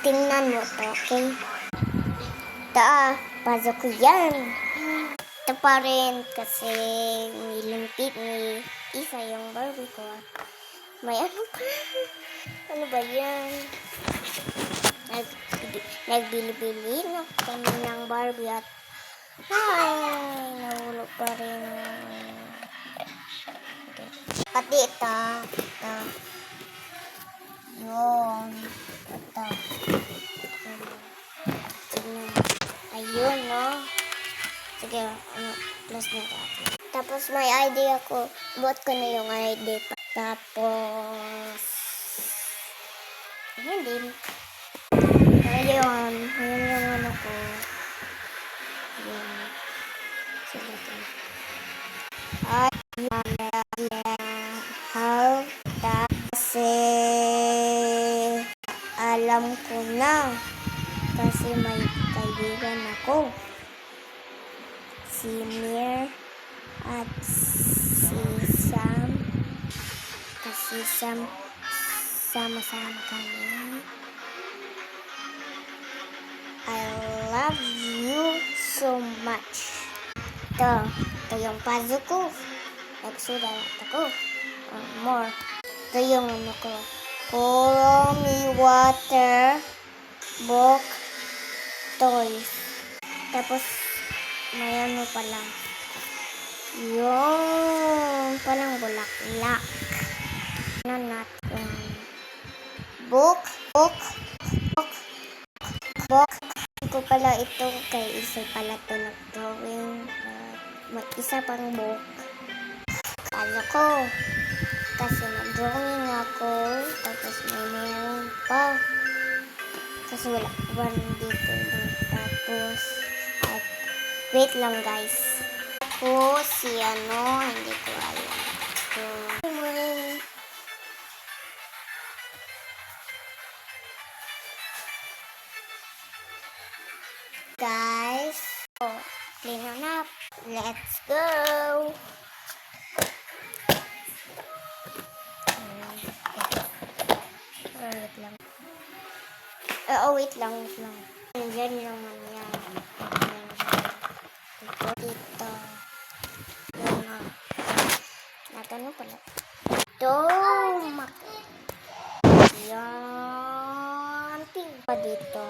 tingnan mo to, okay? Puzzle ko yan. Ito pa rin kasi nilumpit ni isa yung Barbie ko. May ano pa? Ano ba yan? Nagbili-bili na kami ng Barbie at nahulog pa rin. Pati ito. Yun. Ito. Tignan. Ayun, no? Sige, plus na natin. Tapos may idea ko. Buat ko na yung idea pa. Tapos, ayun din. Ayun yung ano ko. Ayun. Sige ito. How kasi alam ko na kasi may kaibigan ako. Si Mir at si Sam. Kasi Sam sama-sama kami. I love you so much. Ito yung puzzle ko. Nagsulat ako. More. Ito yung ano ko. Pour me water, book, toys. Tapos, may ano pala. Yung palang bulaklak. Ano natin? Book. Ko pala ito kay isa pala ito nag-drawing. Mag-isa pang book. Kala ko. Kasi nag-drawing ako. Tapos may meron pa. Kasi wala dito. Tapos, wait lang guys. Ako si ano, hindi ko alam. So, guys, clean on up. Let's go. Wait lang. Wait lang. Yan naman yan. Dito. Natano pala. Ito. Yan. Tingnan pa dito.